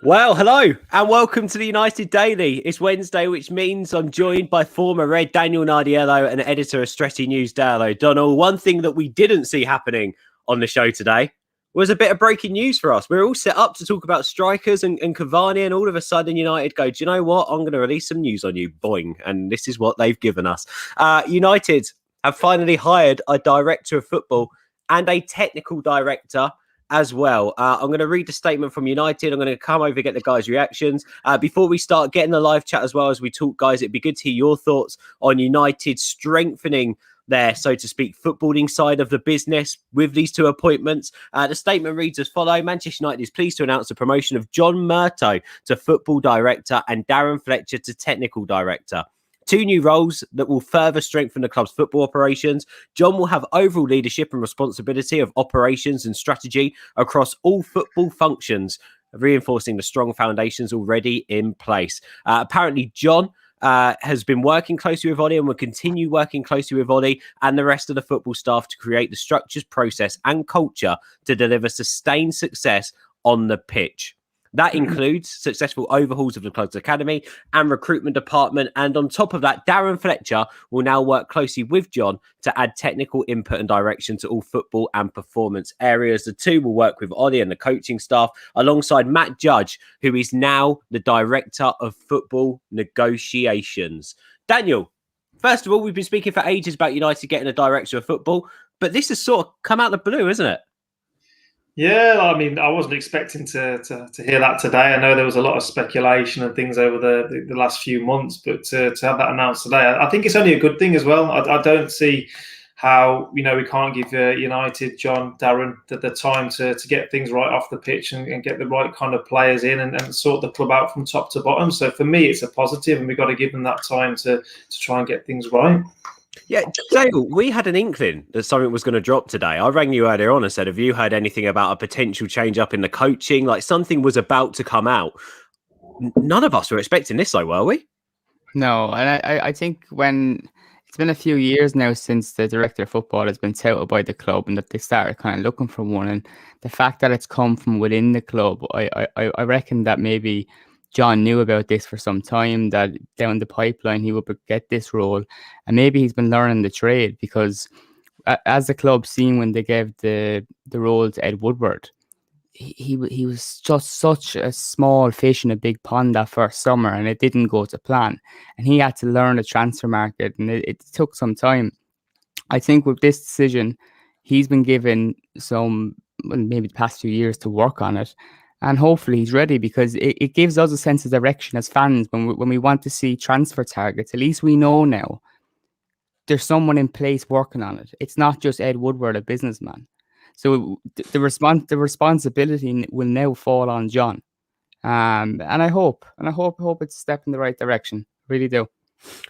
Well, hello and welcome to the United Daily. It's Wednesday, which means I'm joined by former Red Daniel Nardiello and editor of Stretty News, Dale O'Donnell. One thing that we didn't see happening on the show today was a bit of breaking news for us. We're all set up to talk about strikers and Cavani, and all of a sudden United go, do you know what? I'm going to release some news on you. Boing. And this is what they've given us. United have finally hired a director of football and a technical director as well. I'm going to read the statement from United. I'm going to come over and get the guys' reactions. Before we start getting the live chat as well as we talk, guys, it'd be good to hear your thoughts on United strengthening their, so to speak, footballing side of the business with these two appointments. The statement reads as follows. Manchester United is pleased to announce the promotion of John Murtough to football director and Darren Fletcher to technical director. Two new roles that will further strengthen the club's football operations. John will have overall leadership and responsibility of operations and strategy across all football functions, reinforcing the strong foundations already in place. Apparently, John has been working closely with Ollie and will continue working closely with Ollie and the rest of the football staff to create the structures, process and culture to deliver sustained success on the pitch. That includes successful overhauls of the club's academy and recruitment department. And on top of that, Darren Fletcher will now work closely with John to add technical input and direction to all football and performance areas. The two will work with Ollie and the coaching staff alongside Matt Judge, who is now the director of football negotiations. Daniel, first of all, we've been speaking for ages about United getting a director of football, but this has sort of come out of the blue, isn't it? Yeah, I mean, I wasn't expecting to hear that today. I know there was a lot of speculation and things over the last few months, but to have that announced today, I think it's only a good thing as well. I don't see how, we can't give United, John, Darren, the time to get things right off the pitch and get the right kind of players in and sort the club out from top to bottom. So for me, it's a positive, and we've got to give them that time to try and get things right. Yeah, Dale, we had an inkling that something was going to drop today. I rang you earlier on and said, have you heard anything about a potential change up in the coaching? Like something was about to come out. None of us were expecting this, though, were we? No, and I think when it's been a few years now since the director of football has been touted by the club and that they started kind of looking for one, and the fact that it's come from within the club, I reckon that maybe John knew about this for some time, that down the pipeline he would get this role, and maybe he's been learning the trade, because as the club seen when they gave the role to Ed Woodward, he was just such a small fish in a big pond that first summer, and it didn't go to plan, and he had to learn the transfer market, and it took some time. I think with this decision, he's been given maybe the past few years to work on it. And hopefully he's ready, because it gives us a sense of direction as fans when we want to see transfer targets. At least we know now there's someone in place working on it. It's not just Ed Woodward, a businessman. So the responsibility will now fall on John. And I hope it's a step in the right direction. Really do.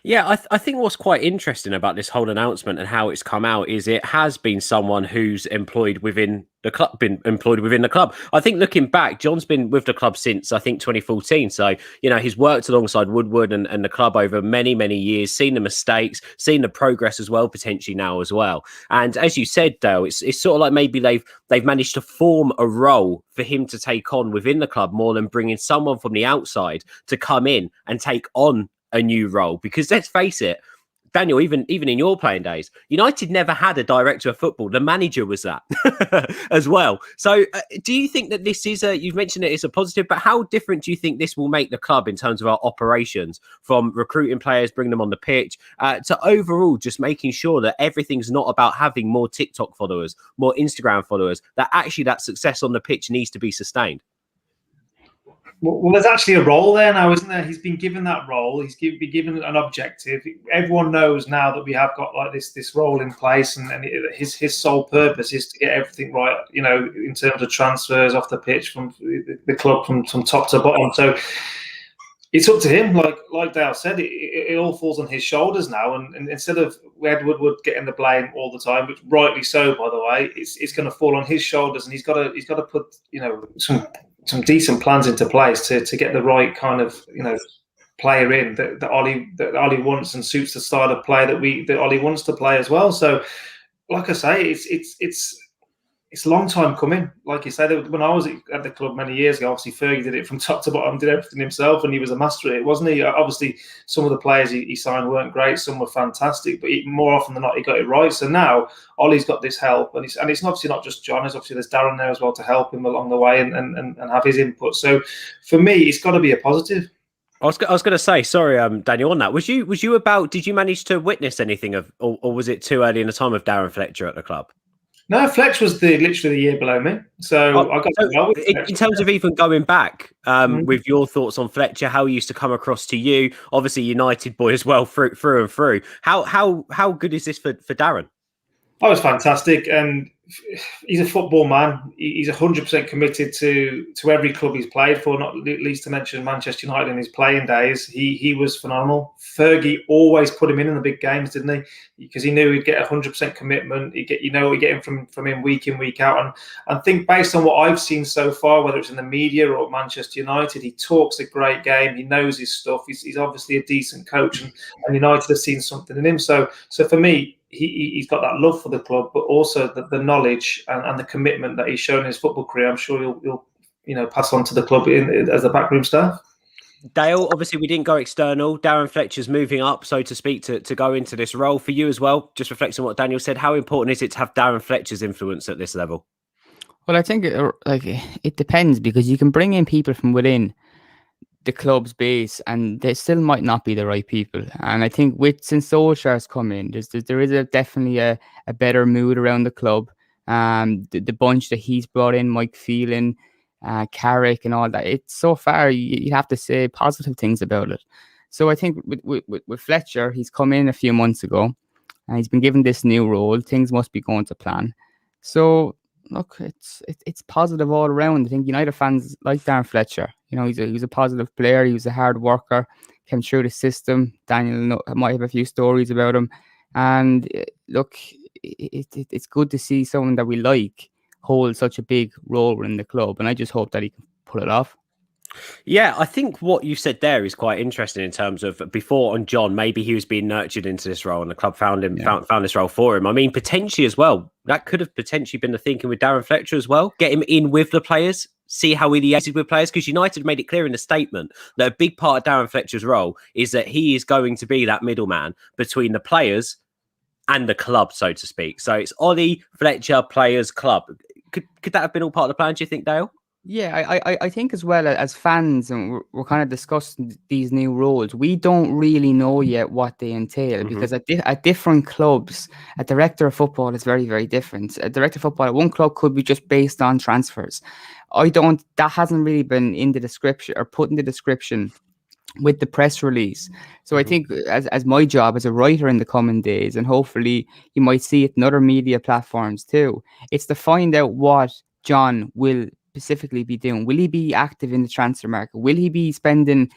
Yeah, I think what's quite interesting about this whole announcement and how it's come out is it has been someone who's employed within the club. I think looking back, John's been with the club since, I think, 2014. So, he's worked alongside Woodward and the club over many, many years, seen the mistakes, seen the progress as well, potentially now as well. And as you said, Dale, it's sort of like maybe they've managed to form a role for him to take on within the club more than bringing someone from the outside to come in and take on a new role. Because let's face it, Daniel, even in your playing days, United never had a director of football. The manager was that as well. So do you think that this is you've mentioned it is a positive, but how different do you think this will make the club in terms of our operations, from recruiting players, bringing them on the pitch, to overall just making sure that everything's not about having more TikTok followers, more Instagram followers, that actually that success on the pitch needs to be sustained? Well, there's actually a role there now, isn't there? He's been given that role. He's been given an objective. Everyone knows now that we have got like this role in place, and his sole purpose is to get everything right, in terms of transfers off the pitch from the club from top to bottom. So it's up to him. Like Dale said, it all falls on his shoulders now. And instead of Ed Woodward getting the blame all the time, which rightly so, by the way, it's going to fall on his shoulders, and he's got to put some decent plans into place to get the right kind of player in that Ollie wants and suits the style of play that Ollie wants to play as well. So, like I say, it's it's a long time coming. Like you said, when I was at the club many years ago, obviously Fergie did it from top to bottom, did everything himself, and he was a master at it, wasn't he? Obviously, some of the players he signed weren't great, some were fantastic, but more often than not, he got it right. So now Ollie's got this help, and it's obviously not just John. It's obviously there's Darren there as well to help him along the way and have his input. So for me, it's got to be a positive. I was going to say, sorry, Daniel, on that, was you about? Did you manage to witness anything of, or was it too early in the time of Darren Fletcher at the club? No, Fletch was literally the year below me. So I got to know with in terms of even going back, with your thoughts on Fletcher, how he used to come across to you, obviously United boy as well, through and through. How good is this for Darren? Oh, it's fantastic, and he's a football man. He's 100% committed to every club he's played for, not least to mention Manchester United in his playing days. He was phenomenal. Fergie always put him in the big games, didn't he? Because he knew he'd get 100% commitment. He'd get him from him week in, week out. And I think based on what I've seen so far, whether it's in the media or at Manchester United, he talks a great game. He knows his stuff. He's obviously a decent coach, and United have seen something in him. So for me, he's got that love for the club, but also the knowledge and the commitment that he's shown in his football career. I'm sure he'll pass on to the club as the backroom staff. Dale, obviously we didn't go external. Darren Fletcher's moving up, so to speak, to go into this role. For you as well, just reflecting on what Daniel said, how important is it to have Darren Fletcher's influence at this level? Well, I think it depends, because you can bring in people from within the club's base and they still might not be the right people. And I think since Solskjaer's come in, there is definitely a better mood around the club. The bunch that he's brought in, Mike Phelan, Carrick and all that, it's so far you have to say positive things about it. So I think with Fletcher, he's come in a few months ago and he's been given this new role. Things must be going to plan. So look, it's positive all around. I think United fans like Darren Fletcher. He's a positive player. He was a hard worker, came through the system. Daniel might have a few stories about him. And look, it's good to see someone that we like hold such a big role in the club. And I just hope that he can pull it off. Yeah, I think what you said there is quite interesting in terms of before on John, maybe he was being nurtured into this role and the club found this role for him. I mean, potentially as well, that could have potentially been the thinking with Darren Fletcher as well. Get him in with the players, see how he liaises with players, because United made it clear in the statement that a big part of Darren Fletcher's role is that he is going to be that middleman between the players and the club, so to speak. So it's Ollie, Fletcher, players, club. Could that have been all part of the plan, do you think, Dale? Yeah, I think as well, as fans, and we're kind of discussing these new roles, we don't really know yet what they entail, because at different clubs, a director of football is very, very different. A director of football at one club could be just based on transfers. That hasn't really been in the description or put in the description with the press release. So I think as my job as a writer in the coming days, and hopefully you might see it in other media platforms too, it's to find out what John will specifically be doing. Will he be active in the transfer market? Will he be spending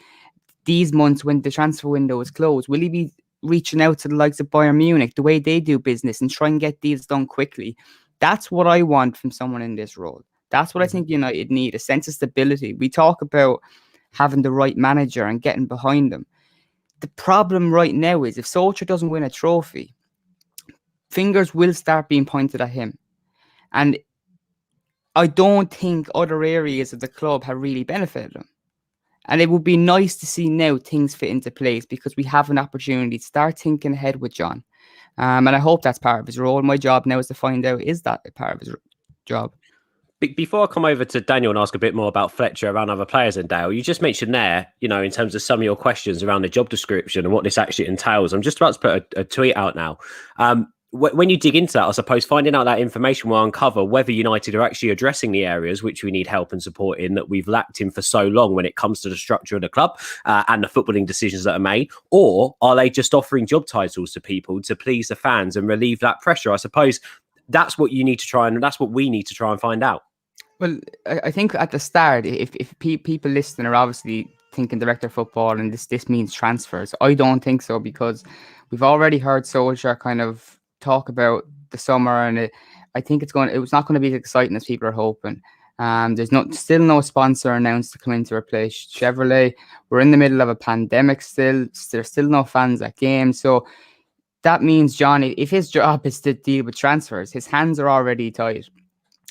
these months when the transfer window is closed? Will he be reaching out to the likes of Bayern Munich, the way they do business, and try and get deals done quickly? That's what I want from someone in this role. That's what I think United need, a sense of stability. We talk about having the right manager and getting behind them. The problem right now is if Solskjaer doesn't win a trophy, fingers will start being pointed at him. And I don't think other areas of the club have really benefited him. And it would be nice to see now things fit into place, because we have an opportunity to start thinking ahead with John. And I hope that's part of his role. My job now is to find out, is that a part of his job? Before I come over to Daniel and ask a bit more about Fletcher around other players and Dale, you just mentioned there, in terms of some of your questions around the job description and what this actually entails. I'm just about to put a tweet out now. When you dig into that, I suppose finding out that information will uncover whether United are actually addressing the areas which we need help and support in, that we've lacked in for so long when it comes to the structure of the club and the footballing decisions that are made, or are they just offering job titles to people to please the fans and relieve that pressure? I suppose that's what you need to try, and that's what we need to try and find out. Well, I think at the start, if people listening are obviously thinking director of football and this means transfers, I don't think so, because we've already heard Solskjaer kind of talk about the summer, and I think it was not going to be as exciting as people are hoping. There's still no sponsor announced to come in to replace Chevrolet. We're in the middle of a pandemic still. There's still no fans at games. So that means, John, if his job is to deal with transfers, his hands are already tied.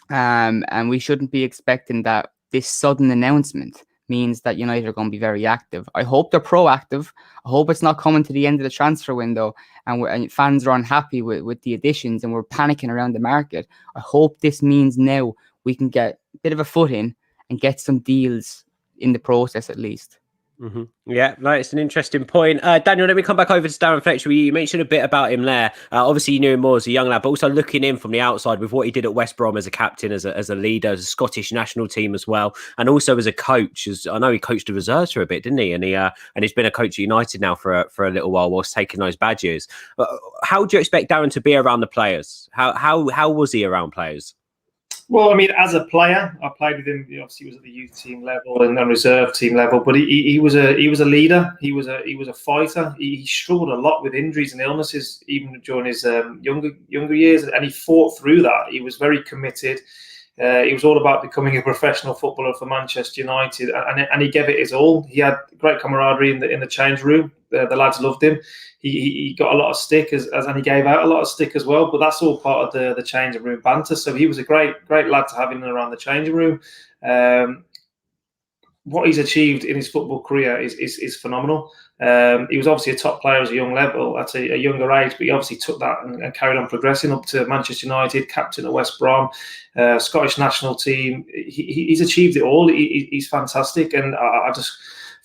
And we shouldn't be expecting that this sudden announcement means that United are going to be very active. I hope they're proactive. I hope it's not coming to the end of the transfer window and fans are unhappy with the additions and we're panicking around the market. I hope this means now we can get a bit of a foot in and get some deals in the process at least. Mm-hmm. Yeah, no, it's an interesting point. Daniel, let me come back over to Darren Fletcher. You mentioned a bit about him there. Obviously, you knew him more as a young lad, but also looking in from the outside with what he did at West Brom as a captain, as a leader, as a Scottish national team as well, and also as a coach. As I know, he coached the reserves for a bit, didn't he? And he's been a coach at United now for a little while whilst taking those badges. How do you expect Darren to be around the players? How was he around players? Well, I mean, as a player, I played with him. Obviously, he was at the youth team level and the reserve team level. But he was a leader. He was a fighter. He struggled a lot with injuries and illnesses, even during his younger years, and he fought through that. He was very committed. He was all about becoming a professional footballer for Manchester United, and he gave it his all. He had great camaraderie in the change room. The lads loved him. He got a lot of stick and he gave out a lot of stick as well. But that's all part of the changing room banter. So he was a great lad to have in and around the changing room. What he's achieved in his football career is phenomenal. He was obviously a top player as a young level at a younger age, but he obviously took that and carried on progressing up to Manchester United, captain at West Brom, Scottish national team. He's achieved it all. He's fantastic, and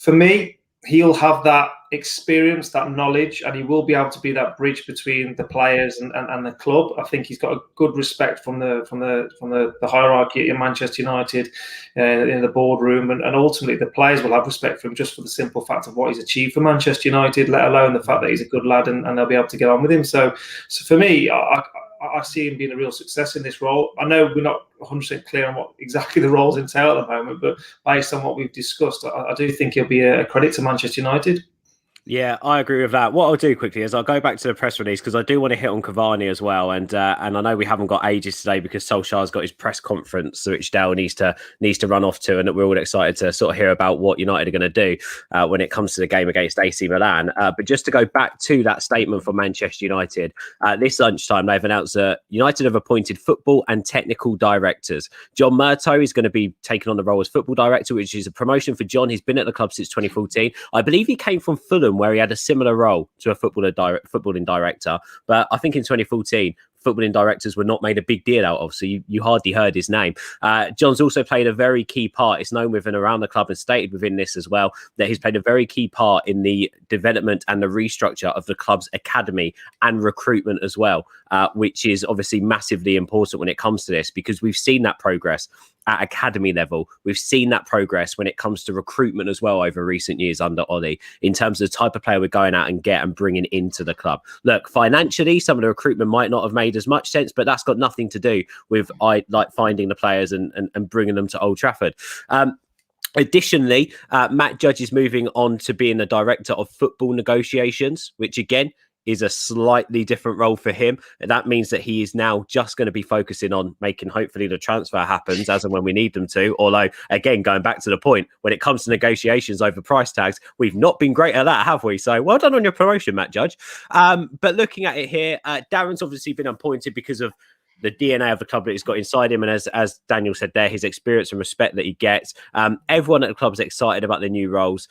for me, he'll have that experience, that knowledge, and he will be able to be that bridge between the players and the club. I think he's got a good respect from the hierarchy in Manchester United, in the boardroom, and ultimately the players will have respect for him just for the simple fact of what he's achieved for Manchester United, let alone the fact that he's a good lad and they'll be able to get on with him. So for me, I see him being a real success in this role. I know we're not 100% clear on what exactly the roles entail at the moment, but based on what we've discussed, I do think he'll be a credit to Manchester United. Yeah, I agree with that. What I'll do quickly is I'll go back to the press release because I do want to hit on Cavani as well. And I know we haven't got ages today because Solskjaer's got his press conference, which Dale needs to run off to, and we're all excited to sort of hear about what United are going to do when it comes to the game against AC Milan. But just to go back to that statement from Manchester United, this lunchtime they've announced that United have appointed football and technical directors. John Murtough is going to be taking on the role as football director, which is a promotion for John. He's been at the club since 2014. I believe he came from Fulham, where he had a similar role to a footballing director. But I think in 2014, footballing directors were not made a big deal out of, so you hardly heard his name. John's also played a very key part. It's known within around the club and stated within this as well that he's played a very key part in the development and the restructure of the club's academy and recruitment as well, which is obviously massively important when it comes to this, because we've seen that progress at academy level. We've seen that progress when it comes to recruitment as well over recent years under Ollie, in terms of the type of player we're going out and get and bringing into the club. Look, financially, some of the recruitment might not have made as much sense, but that's got nothing to do with finding the players and bringing them to Old Trafford. Additionally, Matt Judge is moving on to being the director of football negotiations, which again is a slightly different role for him. And that means that he is now just going to be focusing on making hopefully the transfer happens as and when we need them to. Although, again, going back to the point, when it comes to negotiations over price tags, we've not been great at that, have we? So well done on your promotion, Matt Judge. But looking at it here, Darren's obviously been appointed because of the DNA of the club that he's got inside him. And as Daniel said there, his experience and respect that he gets. Everyone at the club is excited about the new roles.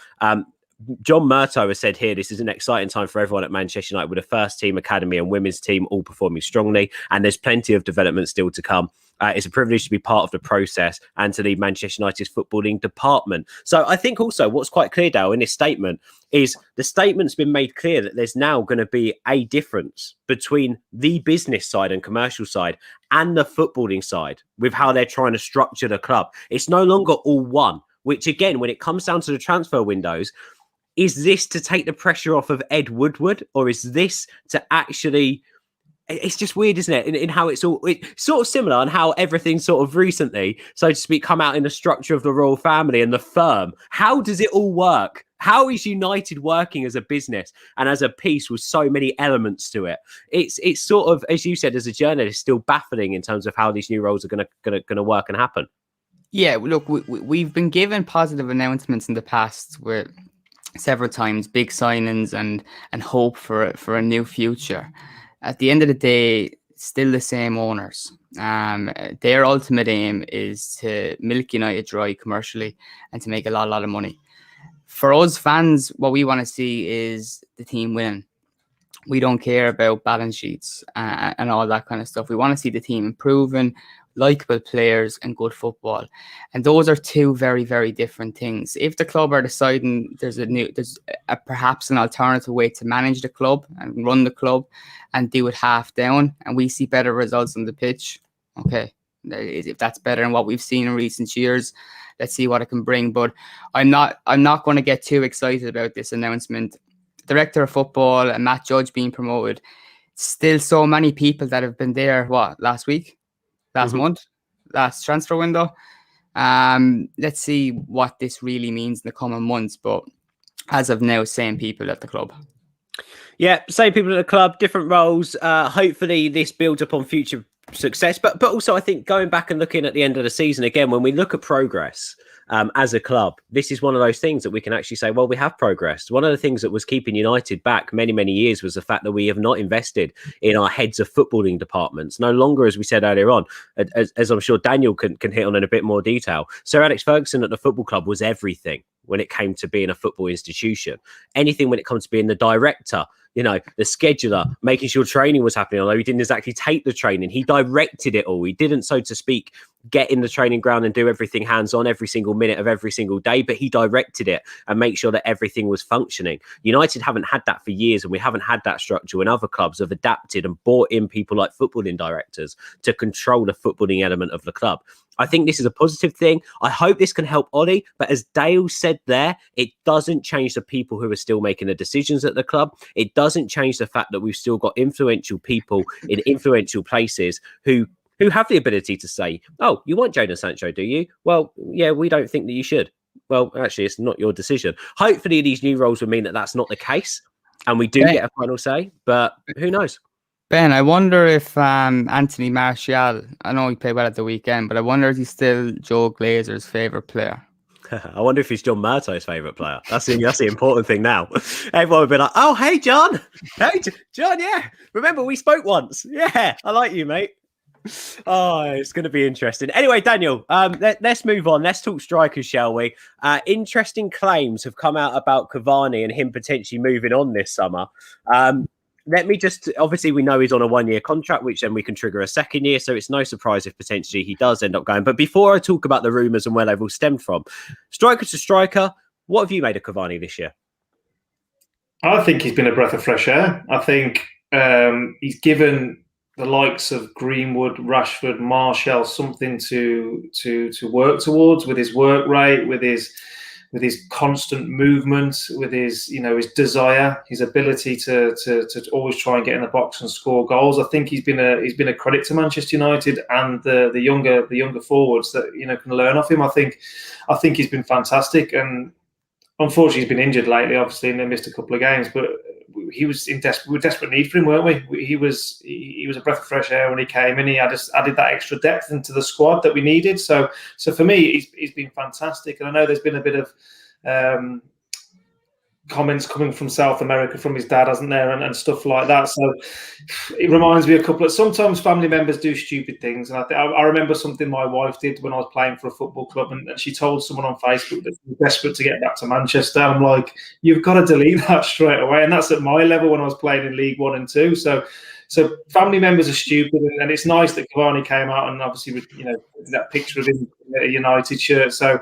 John Murtough has said here, this is an exciting time for everyone at Manchester United with a first team academy and women's team all performing strongly. And there's plenty of development still to come. It's a privilege to be part of the process and to lead Manchester United's footballing department. So I think also what's quite clear, Dale, in this statement is the statement's been made clear that there's now going to be a difference between the business side and commercial side and the footballing side with how they're trying to structure the club. It's no longer all one, which again, when it comes down to the transfer windows, is this to take the pressure off of Ed Woodward, or is this to actually... It's just weird, isn't it? In how it's sort of similar on how everything sort of recently, so to speak, come out in the structure of the royal family and the firm. How does it all work? How is United working as a business and as a piece with so many elements to it? It's sort of, as you said, as a journalist, still baffling in terms of how these new roles are going to work and happen. Yeah, look, we've been given positive announcements in the past where several times big signings and hope for a new future. At the end of the day, still the same owners. Their ultimate aim is to milk United dry commercially and to make a lot of money. For us fans, what we want to see is the team winning. We don't care about balance sheets and all that kind of stuff. We want to see the team improving, likable players and good football. And those are two very, very different things. If the club are deciding there's perhaps an alternative way to manage the club and run the club and do it half down, and we see better results on the pitch, okay, if that's better than what we've seen in recent years, let's see what it can bring. But I'm not going to get too excited about this announcement. Director of football and Matt Judge being promoted, still so many people that have been there, last month, last transfer window. Let's see what this really means in the coming months. But as of now, same people at the club. Yeah, same people at the club, different roles. Hopefully this builds upon future success. But also I think going back and looking at the end of the season again, when we look at progress as a club, this is one of those things that we can actually say, well, we have progressed. One of the things that was keeping United back many years was the fact that we have not invested in our heads of footballing departments. No longer, as we said earlier on, as I'm sure Daniel can hit on in a bit more detail, Sir Alex Ferguson at the football club was everything when it came to being a football institution. Anything when it comes to being the director, the scheduler, making sure training was happening, although he didn't exactly take the training. He directed it all. He didn't, so to speak, get in the training ground and do everything hands-on every single minute of every single day, but he directed it and make sure that everything was functioning. United haven't had that for years, and we haven't had that structure when other clubs have adapted and brought in people like footballing directors to control the footballing element of the club. I think this is a positive thing. I hope this can help Ollie, but as Dale said there, it doesn't change the people who are still making the decisions at the club. It doesn't change the fact that we've still got influential people in influential places who have the ability to say, oh, you want Jadon Sancho, do you? Well, yeah, we don't think that you should. Well, actually, it's not your decision. Hopefully these new roles will mean that that's not the case and we do get a final say, but who knows? Ben, I wonder if Anthony Martial, I know he played well at the weekend, but I wonder if he's still Joe Glazer's favourite player. I wonder if he's John Murtough's favourite player. That's the important thing now. Everyone would be like, oh, hey, John. Hey, John, yeah. Remember, we spoke once. Yeah, I like you, mate. Oh, it's going to be interesting. Anyway, Daniel, let's move on. Let's talk strikers, shall we? Interesting claims have come out about Cavani and him potentially moving on this summer. Let me just, obviously we know he's on a 1-year contract, which then we can trigger a second year. So it's no surprise if potentially he does end up going. But before I talk about the rumours and where they've all stemmed from, striker to striker, what have you made of Cavani this year? I think he's been a breath of fresh air. I think he's given the likes of Greenwood, Rashford, Martial something to work towards with his work rate, with his constant movement, with his his desire, his ability to always try and get in the box and score goals. I think he's been a credit to Manchester United and the younger forwards that can learn off him. I think he's been fantastic, and unfortunately he's been injured lately, obviously, and they missed a couple of games. But we were desperate need for him, weren't we? He was a breath of fresh air when he came in. He added that extra depth into the squad that we needed. So for me, he's been fantastic. And I know there's been a bit of comments coming from South America from his dad, hasn't there, and stuff like that. So it reminds me a couple of, sometimes family members do stupid things, and I remember something my wife did when I was playing for a football club, and she told someone on Facebook that she was desperate to get back to Manchester. I'm like, you've got to delete that straight away, and that's at my level when I was playing in League 1 and 2. So family members are stupid, and it's nice that Cavani came out and obviously that picture of him in a United shirt. So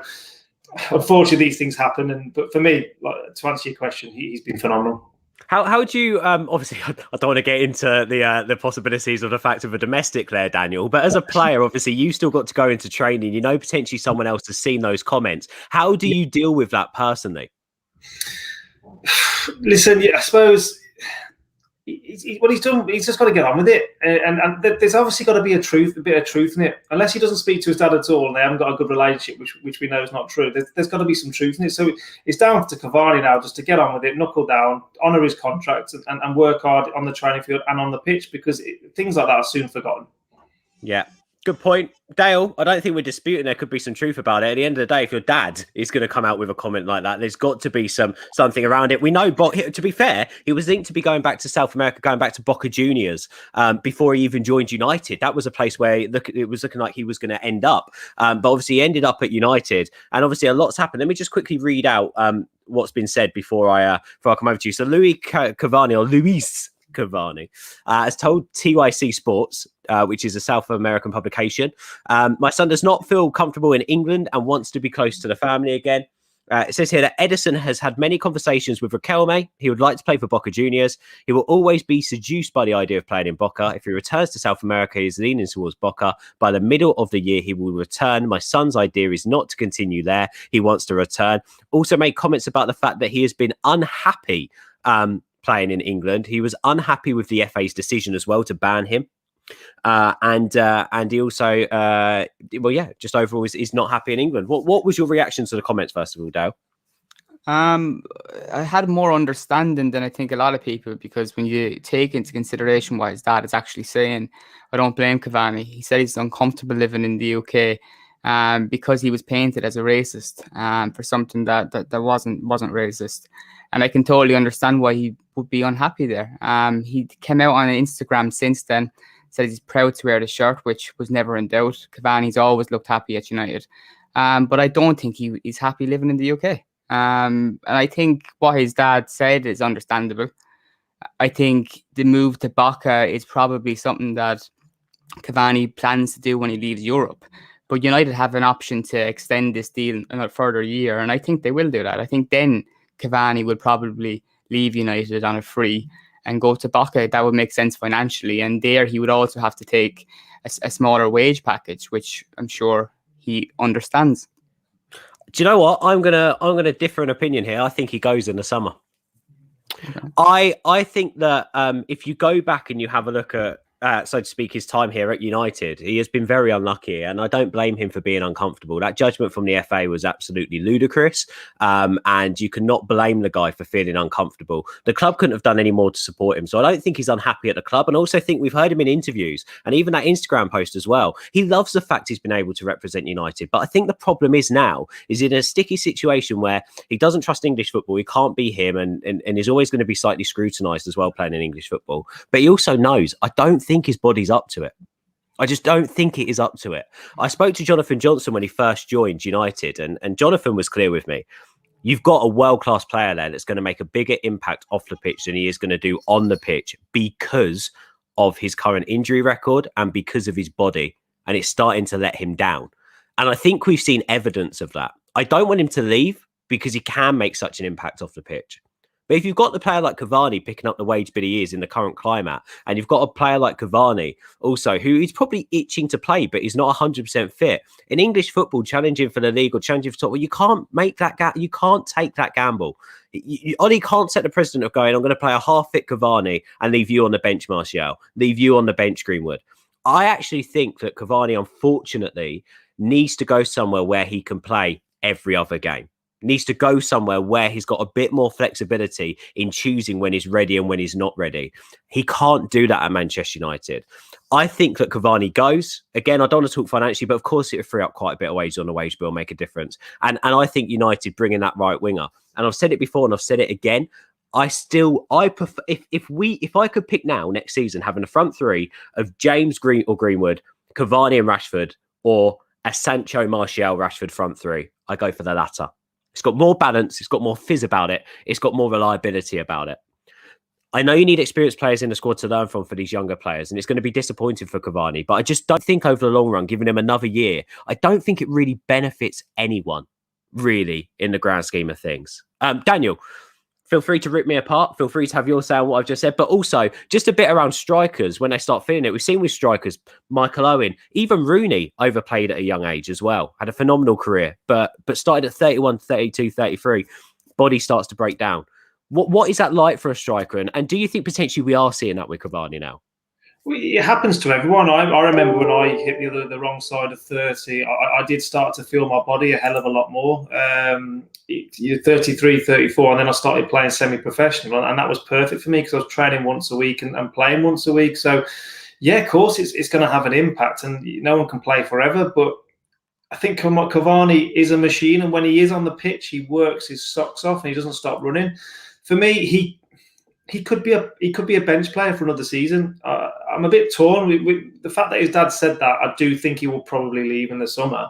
unfortunately, these things happen. But for me, to answer your question, he's been phenomenal. How do you obviously I don't want to get into the possibilities of the fact of a domestic there, Daniel, but as a player, obviously you still got to go into training, potentially someone else has seen those comments. How do you deal with that personally? Listen, I suppose what he's done, he's just got to get on with it, and there's obviously got to be a bit of truth in it. Unless he doesn't speak to his dad at all and they haven't got a good relationship, which we know is not true, there's got to be some truth in it. So it's down to Cavani now just to get on with it, knuckle down, honour his contract, and work hard on the training field and on the pitch, because things like that are soon forgotten. Yeah, Good point. Dale, I don't think we're disputing there could be some truth about it. At the end of the day, if your dad is going to come out with a comment like that, there's got to be something around it. We know, but to be fair, he was linked to be going back to South America, going back to Boca Juniors before he even joined United. That was a place where it was looking like he was going to end up. But obviously he ended up at United, and obviously a lot's happened. Let me just quickly read out what's been said before I come over to you. So Luis Cavani has told TYC Sports, which is a South American publication, my son does not feel comfortable in England and wants to be close to the family again. It says here that Edison has had many conversations with Riquelme. He would like to play for Boca Juniors. He will always be seduced by the idea of playing in Boca. If he returns to South America, he's leaning towards Boca. By the middle of the year, he will return. My son's idea is not to continue there. He wants to return. Also made comments about the fact that he has been unhappy playing in England. He was unhappy with the FA's decision as well to ban him. And he also, just overall is not happy in England. What was your reaction to the comments, first of all, Dale? I had more understanding than I think a lot of people, because when you take into consideration what his dad is actually saying, I don't blame Cavani. He said he's uncomfortable living in the UK because he was painted as a racist for something that wasn't racist. And I can totally understand why he would be unhappy there. He came out on Instagram since then, said he's proud to wear the shirt, which was never in doubt. Cavani's always looked happy at United. But I don't think he's happy living in the UK. And I think what his dad said is understandable. I think the move to Boca is probably something that Cavani plans to do when he leaves Europe. But United have an option to extend this deal a further year, and I think they will do that. I think then Cavani would probably leave United on a free and go to Boca. That would make sense financially, and there he would also have to take a smaller wage package, which I'm sure he understands. Do you know what? I'm gonna differ in opinion here. I think he goes in the summer. Okay. I think that if you go back and you have a look at, so to speak, his time here at United, he has been very unlucky, and I don't blame him for being uncomfortable. That judgment from the FA was absolutely ludicrous, and you cannot blame the guy for feeling uncomfortable. The club couldn't have done any more to support him, so I don't think he's unhappy at the club. And also think we've heard him in interviews and even that Instagram post as well. He loves the fact he's been able to represent United, but I think the problem is now is in a sticky situation where he doesn't trust English football. He can't be him, and is always going to be slightly scrutinised as well playing in English football. But he also knows, I don't think his body's up to it. I just don't think it is up to it. I spoke to Jonathan Johnson when he first joined United, and Jonathan was clear with me. You've got a world-class player there that's going to make a bigger impact off the pitch than he is going to do on the pitch because of his current injury record and because of his body, and it's starting to let him down. And I think we've seen evidence of that. I don't want him to leave because he can make such an impact off the pitch. But if you've got the player like Cavani picking up the wage bid he is in the current climate, and you've got a player like Cavani also who is probably itching to play, but he's not 100% fit in English football, challenging for the league or challenging for top, well, you can't make that you can't take that gamble. Ollie can't set the precedent of going, I'm going to play a half-fit Cavani and leave you on the bench, Martial, leave you on the bench, Greenwood. I actually think that Cavani, unfortunately, needs to go somewhere where he can play every other game. Needs to go somewhere where he's got a bit more flexibility in choosing when he's ready and when he's not ready. He can't do that at Manchester United. I think that Cavani goes. Again, I don't want to talk financially, but of course it would free up quite a bit of wages on the wage bill, make a difference. And I think United bring in that right winger. And I've said it before and I've said it again. I prefer if I could pick now next season, having a front three of James Greenwood, Cavani and Rashford, or a Sancho, Martial, Rashford front three, I go for the latter. It's got more balance. It's got more fizz about it. It's got more reliability about it. I know you need experienced players in the squad to learn from for these younger players, and it's going to be disappointing for Cavani, but I just don't think over the long run, giving him another year, I don't think it really benefits anyone, really, in the grand scheme of things. Daniel, feel free to rip me apart. Feel free to have your say on what I've just said, but also just a bit around strikers when they start feeling it. We've seen with strikers, Michael Owen, even Rooney overplayed at a young age as well, had a phenomenal career, but started at 31, 32, 33, body starts to break down. What is that like for a striker? And do you think potentially we are seeing that with Cavani now? Well, it happens to everyone. I remember when I hit the wrong side of 30, I did start to feel my body a hell of a lot more. 33, 34, and then I started playing semi-professional, and that was perfect for me because I was training once a week and playing once a week. So Yeah, of course, it's going to have an impact, and no one can play forever. But I think Cavani is a machine, and when he is on the pitch, he works his socks off and he doesn't stop running. For me, he could be a bench player for another season. I'm a bit torn. The fact that his dad said that, I do think he will probably leave in the summer.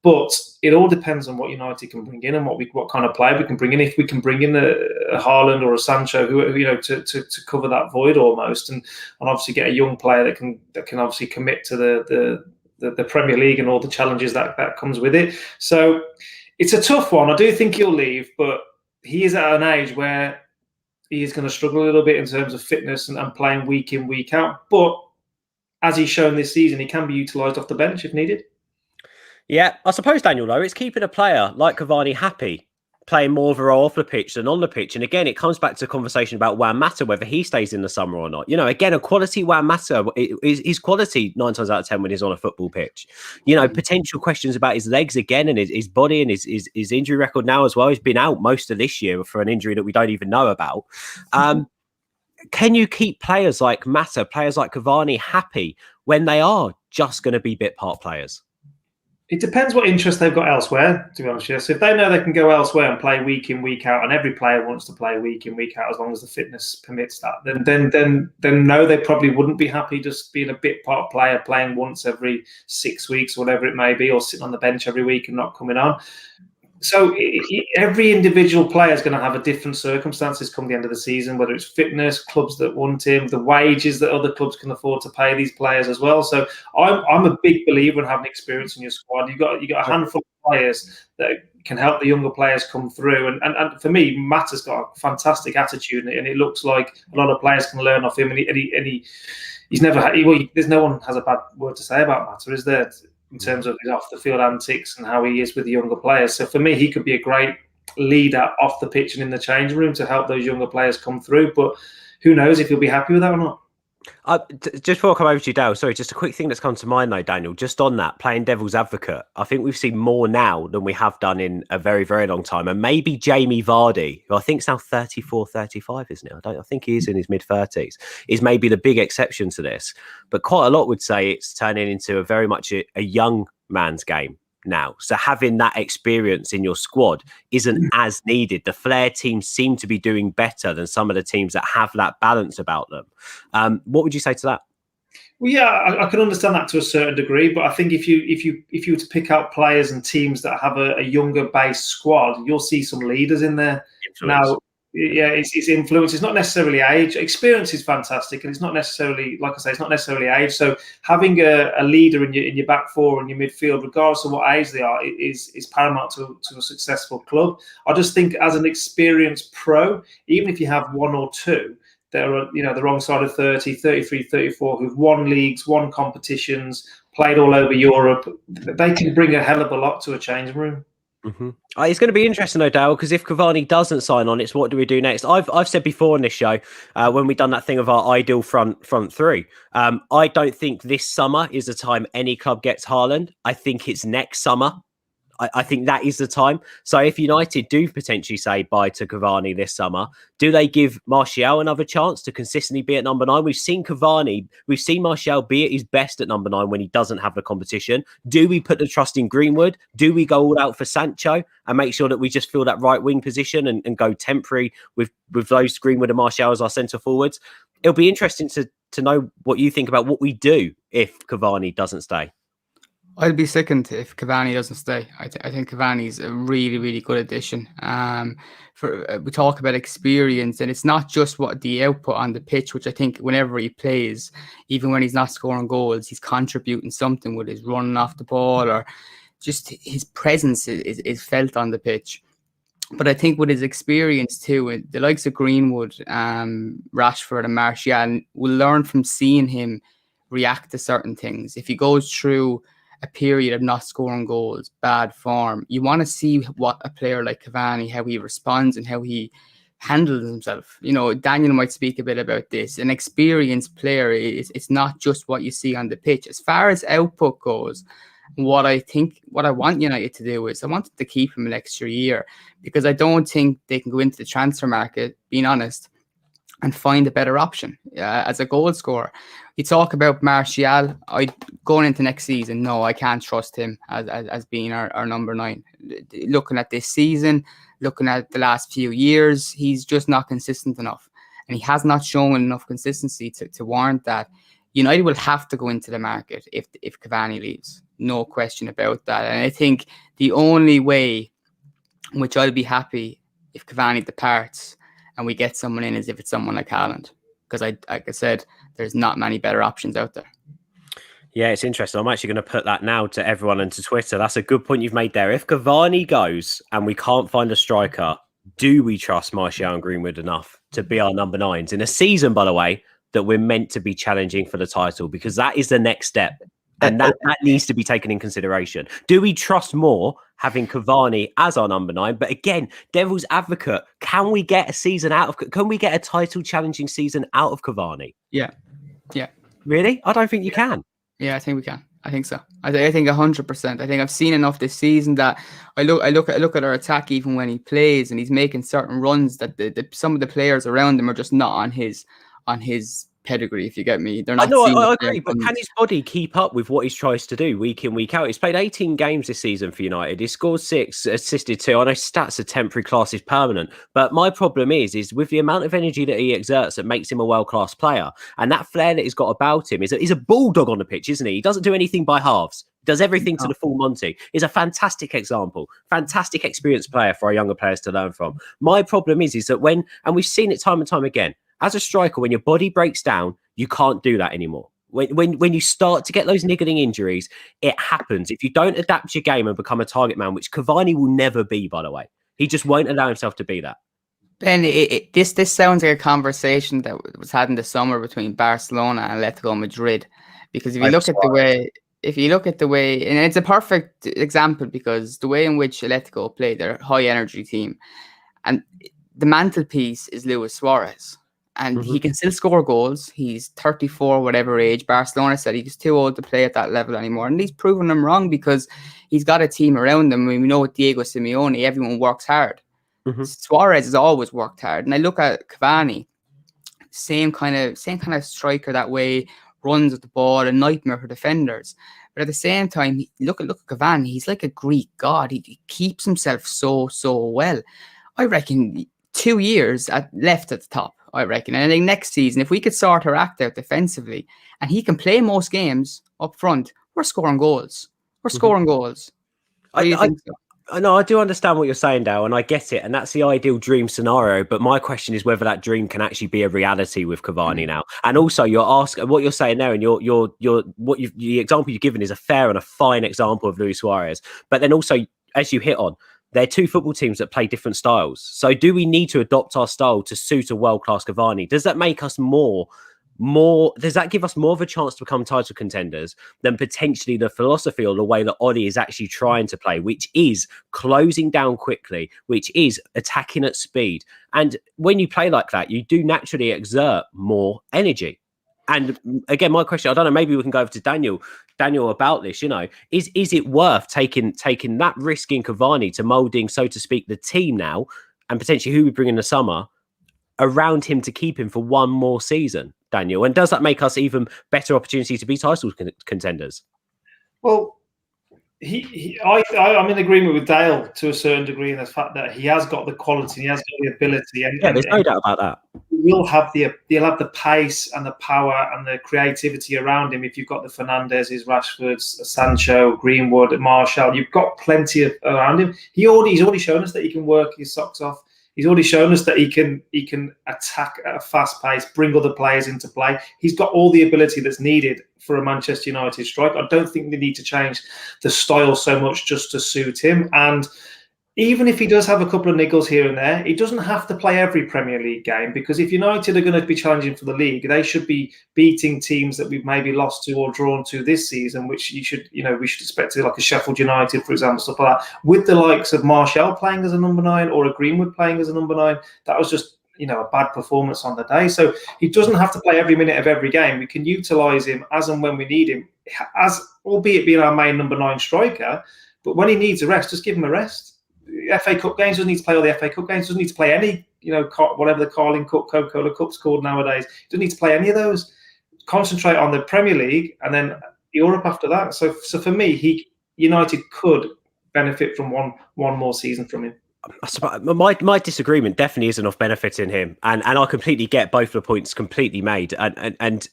But it all depends on what United can bring in and what kind of player we can bring in. If we can bring in a Haaland or a Sancho, who to cover that void almost, and obviously get a young player that can obviously commit to the Premier League and all the challenges that comes with it. So it's a tough one. I do think he'll leave, but he is at an age where he is going to struggle a little bit in terms of fitness and playing week in, week out. But as he's shown this season, he can be utilised off the bench if needed. Yeah, I suppose, Daniel, though, it's keeping a player like Cavani happy, playing more of a role off the pitch than on the pitch. And again, it comes back to a conversation about Juan Mata, whether he stays in the summer or not. Again, a quality Juan Mata is quality 9 times out of 10 when he's on a football pitch. Potential questions about his legs again and his body and his injury record now as well. He's been out most of this year for an injury that we don't even know about. Can you keep players like Mata, players like Cavani happy when they are just going to be bit part players? It depends what interest they've got elsewhere, to be honest. So if they know they can go elsewhere and play week in, week out, and every player wants to play week in, week out as long as the fitness permits that, then no, they probably wouldn't be happy just being a bit part player, playing once every 6 weeks, or whatever it may be, or sitting on the bench every week and not coming on. So every individual player is going to have a different circumstances come the end of the season, whether it's fitness, clubs that want him, the wages that other clubs can afford to pay these players as well. So I'm a big believer in having experience in your squad. You got a handful of players that can help the younger players come through. And for me, Mata's got a fantastic attitude, and it looks like a lot of players can learn off him. And he's never had. There's no one has a bad word to say about Mata, is there? In terms of his off-the-field antics and how he is with the younger players. So for me, he could be a great leader off the pitch and in the changing room to help those younger players come through. But who knows if he'll be happy with that or not. Just before I come over to you, Dale, sorry, just a quick thing that's come to mind though, Daniel, just on that, playing devil's advocate. I think we've seen more now than we have done in a very, very long time. And maybe Jamie Vardy, who I think is now 34, 35, isn't it? I think he is in his mid-30s, is maybe the big exception to this. But quite a lot would say it's turning into a very much a young man's game now. So having that experience in your squad isn't as needed. The Flair teams seem to be doing better than some of the teams that have that balance about them. What would you say to that? Well, yeah, I can understand that to a certain degree, but I think if you were to pick out players and teams that have a younger base squad, you'll see some leaders in there. Influence. Now, yeah, it's influence. It's not necessarily age. Experience is fantastic, and it's not necessarily, like I say, it's not necessarily age. So having a leader in your back four and your midfield, regardless of what age they are, is paramount to a successful club. I just think as an experienced pro, even if you have one or two that are the wrong side of 30, 33, 34, who've won leagues, won competitions, played all over Europe, they can bring a hell of a lot to a changing room. Mm-hmm. It's going to be interesting, though, Dale, because if Cavani doesn't sign on, it's what do we do next? I've said before in this show when we've done that thing of our ideal front three. I don't think this summer is the time any club gets Haaland. I think it's next summer. I think that is the time. So if United do potentially say bye to Cavani this summer, do they give Martial another chance to consistently be at number 9? We've seen Martial be at his best at number 9 when he doesn't have the competition. Do we put the trust in Greenwood? Do we go all out for Sancho and make sure that we just fill that right wing position and go temporary with those Greenwood and Martial as our centre forwards? It'll be interesting to know what you think about what we do if Cavani doesn't stay. I'd be sickened if Cavani doesn't stay. I think Cavani's a really, really good addition. We talk about experience, and it's not just what the output on the pitch, which I think whenever he plays, even when he's not scoring goals, he's contributing something with his running off the ball, or just his presence is felt on the pitch. But I think with his experience too, the likes of Greenwood, Rashford and Martial will learn from seeing him react to certain things. If he goes through a period of not scoring goals, bad form, you want to see what a player like Cavani, how he responds and how he handles himself. Daniel might speak a bit about this. An experienced player, it's not just what you see on the pitch. As far as output goes, what I want United to do is I want to keep him an extra year, because I don't think they can go into the transfer market, being honest, and find a better option as a goal scorer. You talk about Martial. Going into next season, no, I can't trust him as being our number 9. Looking at this season, looking at the last few years, he's just not consistent enough. And he has not shown enough consistency to warrant that. United will have to go into the market if Cavani leaves. No question about that. And I think the only way in which I'll be happy if Cavani departs and we get someone in is if it's someone like Haaland. Because like I said, there's not many better options out there. Yeah, it's interesting. I'm actually going to put that now to everyone and to Twitter. That's a good point you've made there. If Cavani goes and we can't find a striker, do we trust Martial and Greenwood enough to be our number 9s in a season, by the way, that we're meant to be challenging for the title? Because that is the next step. And that needs to be taken in consideration. Do we trust more having Cavani as our number 9? But again, devil's advocate, can we get a title challenging season out of Cavani? Yeah. Really? I don't think you can. Yeah, I think we can. I think so. I think 100%. I think I've seen enough this season that I look at our attack even when he plays and he's making certain runs that some of the players around him are just not on his pedigree, if you get me. They're not. I agree, but can his body keep up with what he tries to do week in, week out? He's played 18 games this season for United. He scored 6, assisted 2. I know stats are temporary, class is permanent. But my problem is with the amount of energy that he exerts that makes him a world-class player, and that flair that he's got about him, he's a bulldog on the pitch, isn't he? He doesn't do anything by halves. Does everything to the full Monty. He's a fantastic example, fantastic experienced player for our younger players to learn from. My problem is that and we've seen it time and time again, as a striker, when your body breaks down, you can't do that anymore. When you start to get those niggling injuries, it happens. If you don't adapt your game and become a target man, which Cavani will never be, by the way, he just won't allow himself to be that. Ben, this sounds like a conversation that was had in the summer between Barcelona and Atletico Madrid, because if you look at the way, and it's a perfect example because the way in which Atletico play, they're a high energy team, and the mantelpiece is Luis Suarez. And he can still score goals. He's 34, whatever age. Barcelona said he's too old to play at that level anymore. And he's proven them wrong because he's got a team around him. I mean, we know with Diego Simeone, everyone works hard. Suarez has always worked hard. And I look at Cavani, same kind of striker that way, runs with the ball, a nightmare for defenders. But at the same time, look at Cavani. He's like a Greek god. He keeps himself so well. I reckon 2 years left at the top. I reckon. And I think next season, if we could sort our act out defensively and he can play most games up front, we're scoring goals. What do you think? No, I do understand what you're saying, Dale, and I get it. And that's the ideal dream scenario. But my question is whether that dream can actually be a reality with Cavani now. And also, you're asking what you're saying there, and the example you've given is a fair and a fine example of Luis Suarez. But then also, as you hit on, they're two football teams that play different styles. So do we need to adopt our style to suit a world-class Cavani? Does that make us does that give us more of a chance to become title contenders than potentially the philosophy or the way that Oli is actually trying to play, which is closing down quickly, which is attacking at speed? And when you play like that, you do naturally exert more energy. And again, my question, I don't know, maybe we can go over to Daniel about this, is it worth taking that risk in Cavani to moulding, so to speak, the team now and potentially who we bring in the summer around him to keep him for one more season, Daniel? And does that make us even better opportunity to be title contenders? Well, I'm in agreement with Dale to a certain degree in the fact that he has got the quality, he has got the ability, and there's no doubt about that. He'll have the pace and the power and the creativity around him. If you've got the Fernandez's, Rashford's, Sancho, Greenwood, Martial, you've got plenty around him. He's already shown us that he can work his socks off. He's already shown us that he can attack at a fast pace, bring other players into play. He's got all the ability that's needed for a Manchester United striker. I don't think they need to change the style so much just to suit him. And even if he does have a couple of niggles here and there, he doesn't have to play every Premier League game, because if United are going to be challenging for the league, they should be beating teams that we've maybe lost to or drawn to this season, which we should expect to, like a Sheffield United, for example, stuff like that. With the likes of Martial playing as a number 9 or a Greenwood playing as a number 9, that was just a bad performance on the day. So he doesn't have to play every minute of every game. We can utilise him as and when we need him, albeit being our main number 9 striker. But when he needs a rest, just give him a rest. FA Cup games, doesn't need to play all the FA Cup games, doesn't need to play any, whatever the Carling Cup, Coca-Cola Cup's called nowadays. Doesn't need to play any of those. Concentrate on the Premier League and then Europe after that. So for me, United could benefit from one more season from him. My disagreement definitely isn't of benefiting him, and I completely get both the points completely made, and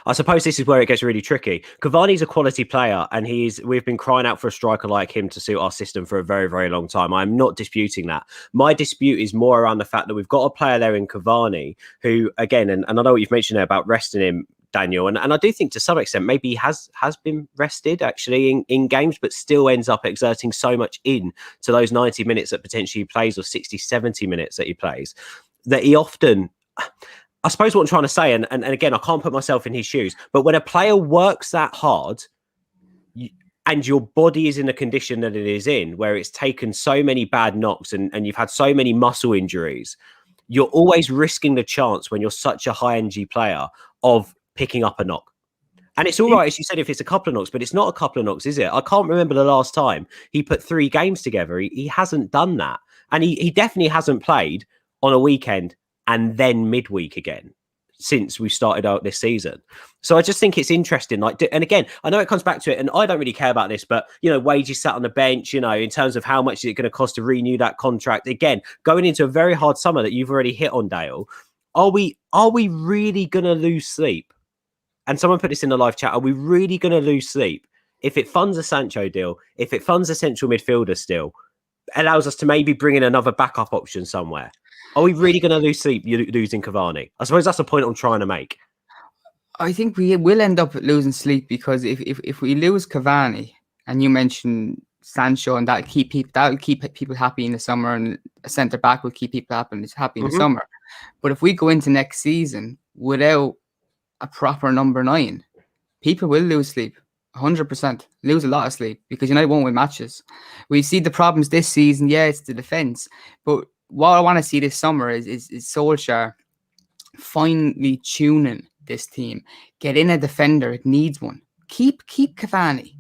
I suppose this is where it gets really tricky. Cavani's a quality player, and we've been crying out for a striker like him to suit our system for a very, very long time. I'm not disputing that. My dispute is more around the fact that we've got a player there in Cavani who, again, and I know what you've mentioned there about resting him, Daniel, and I do think to some extent maybe he has been rested actually in games, but still ends up exerting so much in to those 90 minutes that potentially he plays, or 60, 70 minutes that he plays, that he often, I suppose what I'm trying to say, and again, I can't put myself in his shoes, but when a player works that hard and your body is in the condition that it is in, where it's taken so many bad knocks and you've had so many muscle injuries, you're always risking the chance when you're such a high energy player of picking up a knock. And it's all right, as you said, if it's a couple of knocks, but it's not a couple of knocks, is it? I can't remember the last time he put 3 games together. He hasn't done that. And he definitely hasn't played on a weekend and then midweek again since we started out this season. So I just think it's interesting. And again, I know it comes back to it, and I don't really care about this, but, wages sat on the bench, in terms of how much is it going to cost to renew that contract. Again, going into a very hard summer that you've already hit on, Dale, are we really going to lose sleep? And someone put this in the live chat. Are we really going to lose sleep if it funds a Sancho deal, if it funds a central midfielder still, allows us to maybe bring in another backup option somewhere? Are we really going to lose sleep losing Cavani? I suppose that's the point I'm trying to make. I think we will end up losing sleep, because if we lose Cavani, and you mentioned Sancho, and that'll keep people happy in the summer, and a centre back will keep people happy in the summer. But if we go into next season without a proper number 9, people will lose sleep, 100%, lose a lot of sleep, because United won't win matches. We see the problems this season. Yeah, it's the defence, but what I want to see this summer is Solskjaer finally tuning this team. Get in a defender, it needs one. Keep Cavani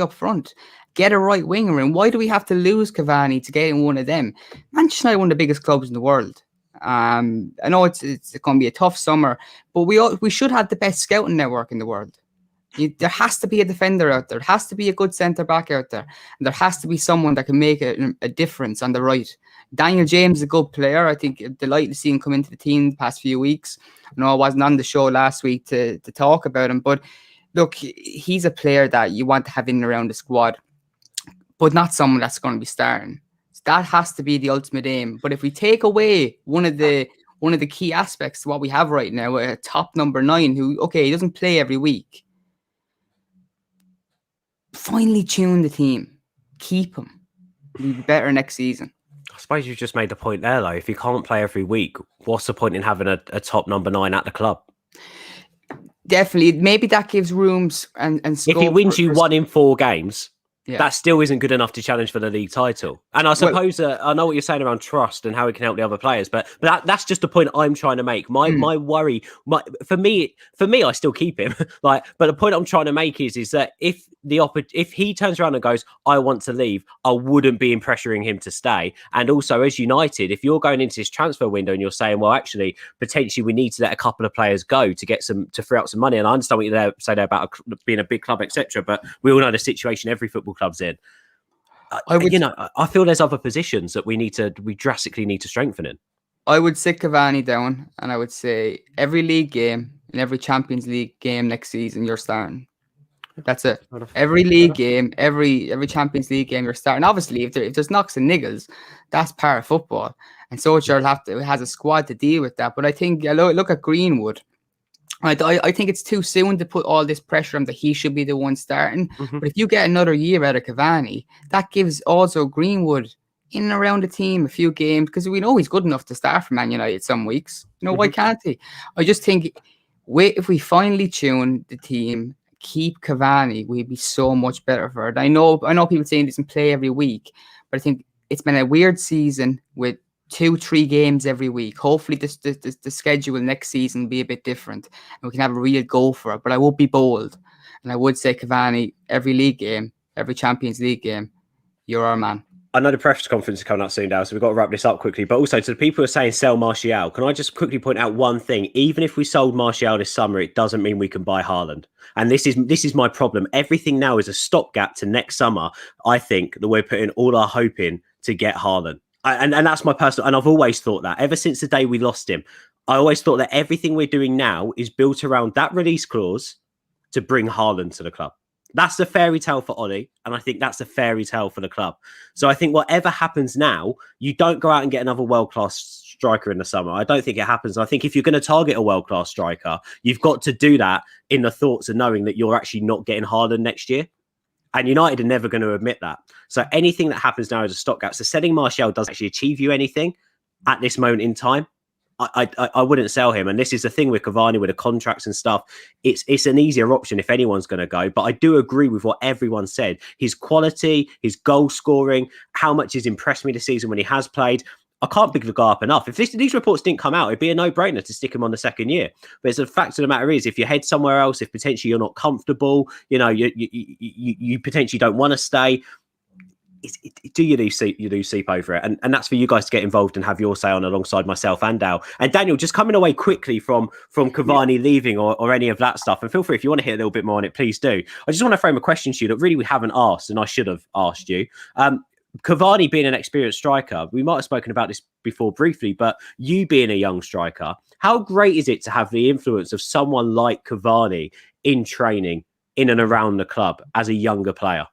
up front. Get a right winger in. Why do we have to lose Cavani to get in one of them? Manchester United are one of the biggest clubs in the world. I know it's going to be a tough summer, but we should have the best scouting network in the world. There has to be a defender out there. There has to be a good centre back out there. And there has to be someone that can make a difference on the right. Daniel James is a good player. I think delighted to see him come into the team the past few weeks. I know I wasn't on the show last week to talk about him, but look, he's a player that you want to have in and around the squad, but not someone that's going to be starting. That has to be the ultimate aim. But if we take away one of the key aspects to what we have right now, a top number 9 who, he doesn't play every week, finally tune the team, keep him. We'll be better next season. I suppose you've just made the point there, though. If he can't play every week, what's the point in having a top number 9 at the club? Definitely. Maybe that gives rooms and scope. If he wins you 1 in 4 games, that still isn't good enough to challenge for the league title. And I suppose I know what you're saying around trust and how it can help the other players, but that's just the point I'm trying to make. My worry, for me, I still keep him. But the point I'm trying to make is that if he turns around and goes, I want to leave, I wouldn't be pressuring him to stay. And also, as United, if you're going into this transfer window and you're saying, well, actually, potentially we need to let a couple of players go to free up some money. And I understand what you say there about being a big club, etc. But we all know the situation every football club's in. I feel there's other positions that we drastically need to strengthen in. I would sit Cavani down, and I would say every league game and every Champions League game next season you're starting. That's it. Every league game, every Champions League game you're starting. Obviously, if there's knocks and niggles, that's part of football, and Solskjaer has a squad to deal with that. But I think look at Greenwood. I think it's too soon to put all this pressure on that he should be the one starting. But if you get another year out of Cavani, that gives also Greenwood in and around the team a few games, because we know he's good enough to start for Man United some weeks. Why can't he? I just think if we finally tune the team, keep Cavani, we'd be so much better for it. I know people saying he doesn't play every week, but I think it's been a weird season with 2-3 games every week. Hopefully the schedule next season will be a bit different and we can have a real go for it. But I would be bold, and I would say Cavani, every league game, every Champions League game, you're our man. I know the press conference is coming up soon now, so we've got to wrap this up quickly. But also to the people who are saying sell Martial, can I just quickly point out one thing? Even if we sold Martial this summer, it doesn't mean we can buy Haaland. And this is my problem. Everything now is a stopgap to next summer. I think that we're putting all our hope in to get Haaland. And that's my personal, and I've always thought that ever since the day we lost him, I always thought that everything we're doing now is built around that release clause to bring Haaland to the club. That's the fairy tale for Ollie, and I think that's a fairy tale for the club. So I think whatever happens now, you don't go out and get another world-class striker in the summer. I don't think it happens. I think if you're going to target a world-class striker, you've got to do that in the thoughts of knowing that you're actually not getting Haaland next year. And United are never going to admit that. So anything that happens now is a stopgap. So selling Martial doesn't actually achieve you anything at this moment in time. I wouldn't sell him. And this is the thing with Cavani, with the contracts and stuff. It's an easier option if anyone's going to go. But I do agree with what everyone said. His quality, his goal scoring, how much he's impressed me this season when he has played. I can't pick the guy up enough. If these reports didn't come out, it'd be a no-brainer to stick him on the second year. But it's the fact of the matter is, if you head somewhere else, if potentially you're not comfortable, you potentially don't want to stay, you lose sleep over it, and that's for you guys to get involved and have your say on alongside myself and Dal. And Daniel, just coming away quickly from Cavani leaving or any of that stuff, and feel free if you want to hit a little bit more on it, please do. I just want to frame a question to you that really we haven't asked, and I should have asked you. Cavani being an experienced striker, we might have spoken about this before briefly, but you being a young striker, how great is it to have the influence of someone like Cavani in training in and around the club as a younger player?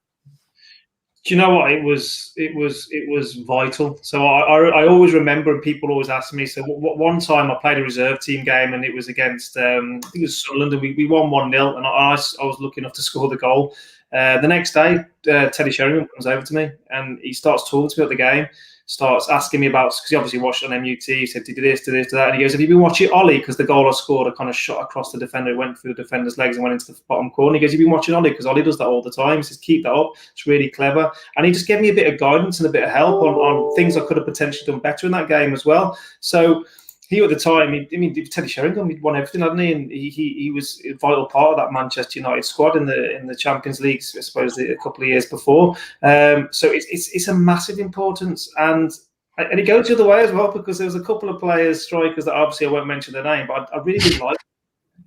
Do you know what? It was vital. So I always remember, and people always ask me. So one time I played a reserve team game, and it was against I think it was Sunderland, and we won 1-0, and I was lucky enough to score the goal. The next day, Teddy Sheringham comes over to me, and he starts talking to me about the game. Starts asking me about, because he obviously watched it on MUT. He said, did this, did this, did that. And he goes, have you been watching Ollie? Because the goal I scored, I kind of shot across the defender. It went through the defender's legs and went into the bottom corner. He goes, have you been watching Ollie? Because Ollie does that all the time. He says, keep that up. It's really clever. And he just gave me a bit of guidance and a bit of help on things I could have potentially done better in that game as well. So he, at the time, Teddy Sheringham, he'd won everything, hadn't he? And he was a vital part of that Manchester United squad in the Champions League, I suppose, a couple of years before. So it's a massive importance, and it goes the other way as well, because there was a couple of players, strikers, that obviously I won't mention their name, but I really didn't like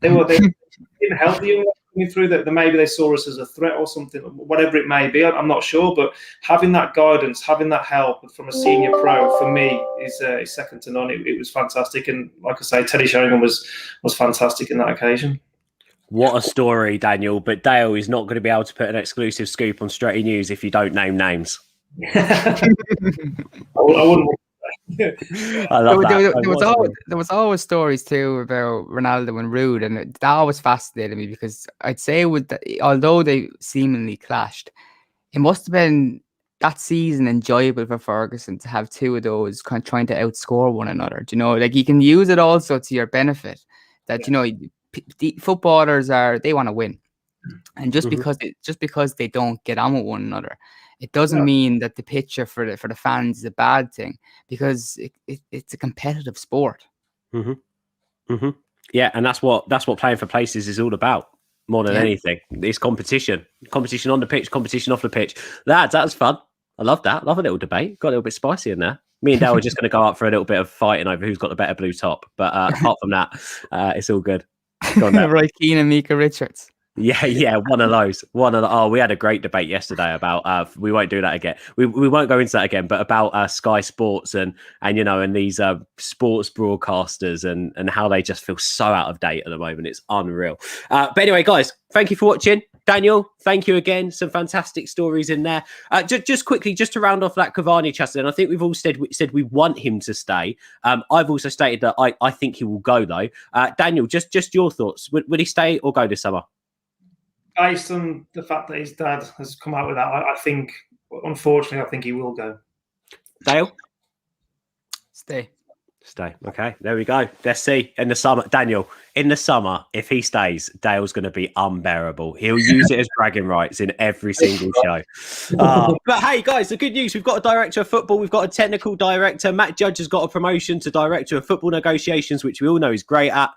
them. They didn't help you coming through that. Maybe they saw us as a threat or something, whatever it may be. I'm not sure, but having that guidance, having that help from a senior pro, for me is second to none. It was fantastic, and like I say, Teddy Sheringham was fantastic in that occasion. What a story, Daniel! But Dale is not going to be able to put an exclusive scoop on Stretty News if you don't name names. I wouldn't. I love that. There was always stories too about Ronaldo and Rude, and that always fascinated me, because I'd say although they seemingly clashed, it must have been that season enjoyable for Ferguson to have two of those kind of trying to outscore one another. Do you know, like you can use it also to your benefit. That the footballers they want to win, and just because they don't get on with one another, it doesn't mean that the picture for the fans is a bad thing, because it's a competitive sport. Yeah, and that's what playing for places is all about, more than anything. It's competition on the pitch, competition off the pitch. That's fun. I love that. Love a little debate. Got a little bit spicy in there. Me and Dale are just going to go up for a little bit of fighting over who's got the better blue top. But apart from that, it's all good. Roy Keane and Mika Richards. Yeah, one of those. We had a great debate yesterday about we won't do that again. We won't go into that again, but about Sky Sports and these sports broadcasters and how they just feel so out of date at the moment. It's unreal. But anyway, guys, thank you for watching. Daniel, thank you again. Some fantastic stories in there. Just quickly, just to round off that Cavani chat, and I think we've all said we want him to stay. I've also stated that I think he will go though. Daniel, just your thoughts. Would he stay or go this summer? Based on the fact that his dad has come out with that, I think, unfortunately, I think he will go. Dale? Stay. Okay, there we go. Let's see. In the summer, Daniel, if he stays, Dale's going to be unbearable. He'll use it as bragging rights in every single show. But hey, guys, the good news, we've got a director of football. We've got a technical director. Matt Judge has got a promotion to director of football negotiations, which we all know he's great at.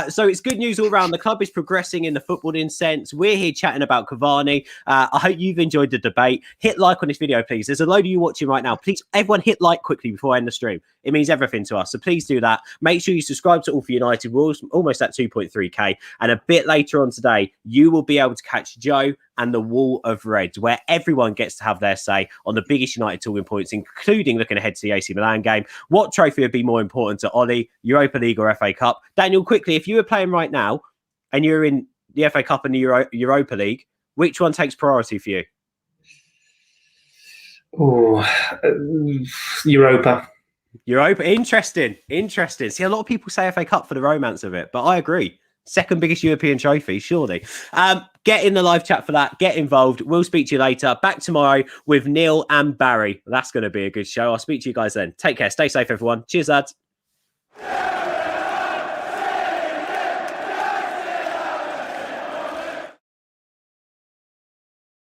So it's good news all around. The club is progressing in the footballing sense. We're here chatting about Cavani. I hope you've enjoyed the debate. Hit like on this video, please. There's a load of you watching right now. Please, everyone hit like quickly before I end the stream. It means everything to us. So please do that. Make sure you subscribe to All for United. We're almost at 2.3k. And a bit later on today, you will be able to catch Joe and the Wall of Reds, where everyone gets to have their say on the biggest United talking points, including looking ahead to the AC Milan game. What trophy would be more important to Ollie, Europa League or FA Cup? Daniel, quickly, if you were playing right now and you're in the FA Cup and the Europa League, which one takes priority for you? Europa. Interesting. See, a lot of people say FA Cup for the romance of it, but I agree. Second biggest European trophy, surely. Get in the live chat for that. Get involved. We'll speak to you later. Back tomorrow with Neil and Barry. That's going to be a good show. I'll speak to you guys then. Take care. Stay safe, everyone. Cheers, lads.